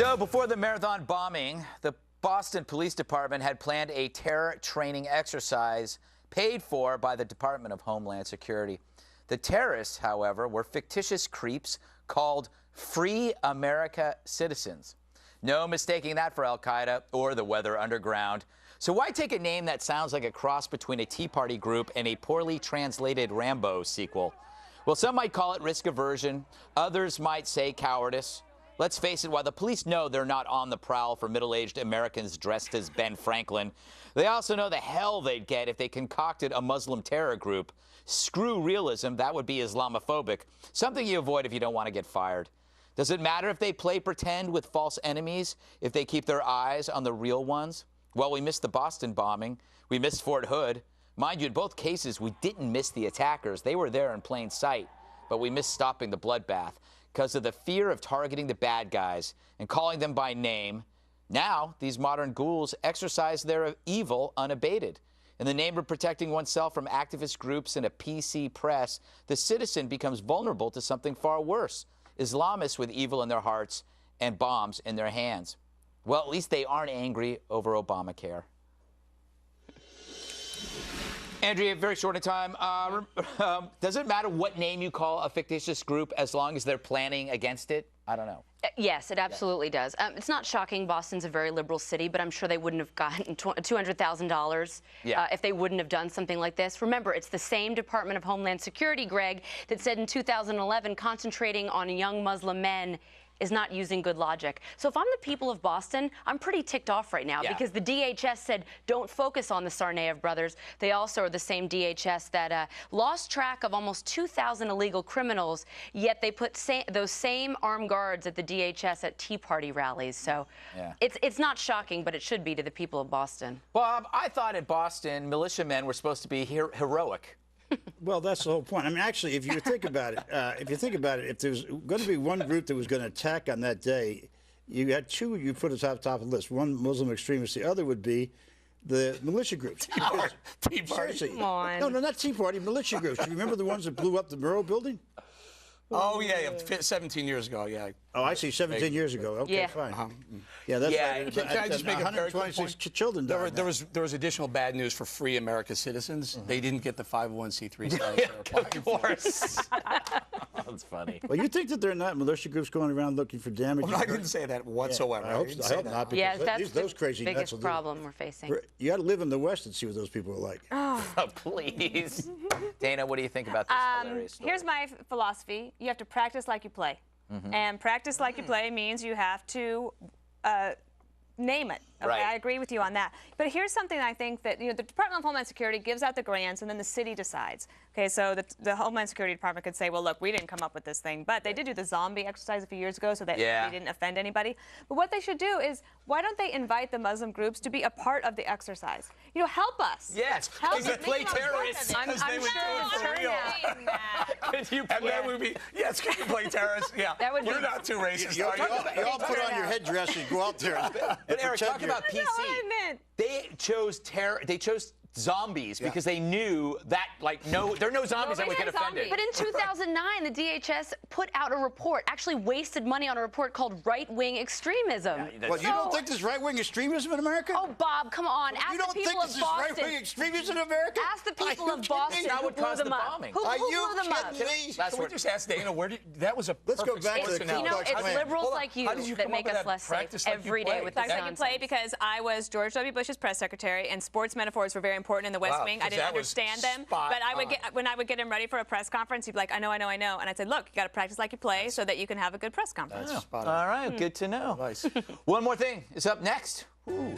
So before the marathon bombing, the Boston Police Department had planned a terror training exercise paid for by the Department of Homeland Security. The terrorists, however, were fictitious creeps called Free America Citizens. No mistaking that for Al-Qaeda or the Weather Underground. So why take a name that sounds like a cross between a Tea Party group and a poorly translated Rambo sequel? Well, some might call it risk aversion. Others might say cowardice. Let's face it, while the police know they're not on the prowl for middle-aged Americans dressed as Ben Franklin, they also know the hell they'd get if they concocted a Muslim terror group. Screw realism, that would be Islamophobic, something you avoid if you don't want to get fired. Does it matter if they play pretend with false enemies, if they keep their eyes on the real ones? Well, we missed the Boston bombing. We missed Fort Hood. Mind you, in both cases, we didn't miss the attackers. They were there in plain sight. But we missed stopping the bloodbath because of the fear of targeting the bad guys and calling them by name. Now, these modern ghouls exercise their evil unabated. In the name of protecting oneself from activist groups and a PC press, the citizen becomes vulnerable to something far worse: Islamists with evil in their hearts and bombs in their hands. Well, at least they aren't angry over Obamacare. Andrea, very short in time. Does it matter what name you call a fictitious group as long as they're planning against it? I don't know. Yes, it absolutely does. It's not shocking. Boston's a very liberal city, but I'm sure they wouldn't have gotten $200,000 if they wouldn't have done something like this. Remember, it's the same Department of Homeland Security, Greg, that said in 2011 concentrating on young Muslim men is not using good logic. So if I'm the people of Boston, I'm pretty ticked off right now because the DHS said don't focus on the Tsarnaev brothers. They also are the same DHS that lost track of almost 2,000 illegal criminals, yet they put those same armed guards at the DHS at Tea Party rallies. So it's not shocking, but it should be to the people of Boston. Bob, I thought in Boston, militiamen were supposed to be heroic. Well, that's the whole point. I mean, actually, if you think about it, if there's going to be one group that was going to attack on that day, you had two you put at the top of the list. One Muslim extremist, the other would be the militia groups. Tea Party. Come on. No, not Tea Party, militia groups. You remember the ones that blew up the Murrow building? Oh, yeah, 17 years ago, yeah. Oh, I see, 17 years ago. Okay, fine. Yeah, that's right. Can I just make a very quick 126 point? children died. There was additional bad news for Free America Citizens. They didn't get the 501c3 status. Of course. That's funny. Well, you think that they're not militia groups going around looking for damage? Well, I didn't say that whatsoever. I hope not. Yes, that's those crazy the nuts biggest problem we're facing. You got to live in the West and see what those people are like. Oh, please. Dana, what do you think about this hilarious story? Here's my philosophy. You have to practice like you play. And practice like you play means you have to name it. Okay, Right. I agree with you on that. But here's something I think that, the Department of Homeland Security gives out the grants and then the city decides. Okay, so the Homeland Security Department could say, well, look, we didn't come up with this thing, but they did do the zombie exercise a few years ago so that they didn't offend anybody. But what they should do is, why don't they invite the Muslim groups to be a part of the Yes. Help us. Yes, Help because they us. play Make us work terrorists. of it. Because they I'm would sure do it the for real. Could you And then we'd be, yes, can you play terrorists? Yeah. That would You're be- not too racist. You are you? all put on your headdress and go out there. But Eric, talk about PC. That's not what I meant. They chose zombies because they knew that, there are no zombies that we could offend it. But in 2009, the DHS put out a report, actually wasted money on a report called right-wing extremism. Well, you don't think there's right-wing extremism in America? Oh, Bob, come on. You Ask don't the people think of this is right-wing Boston. extremism in America? Ask the people Are you of kidding Boston me? That who would blew cause the them up. bombing. Who Are blew you them up? kidding me? That's Can we what. just ask Dana, that was a Let's go perfect back to the sports analogy. It's liberals Hold on. like you How did you that come make up with us that less safe practice like you every day play? with this Like you play nonsense. because I was George W. Bush's press secretary, and sports metaphors were very important in the West Wow, Wing. I 'cause didn't that was understand them, spot but on. when I would get him ready for a press conference, he'd be like, I know, and I'd say, look, you got to practice like you play so that you can have a good press conference. That's spot on. All right, good to know. Nice. One more thing is up next. Ooh.